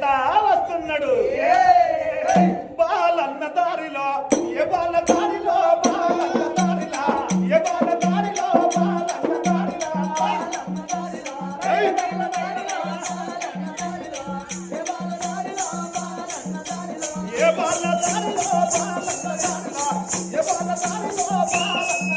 ఎట్లా వస్తున్నాడు బాలన్న దారిలో ఏ బాల దారిలో బాలన్న దారిలో ఏ బాల దారిలో బాలన్న దారిలో ఏ బాల దారిలో బాలన్న దారిలో ఏ బాల దారిలో బాలన్న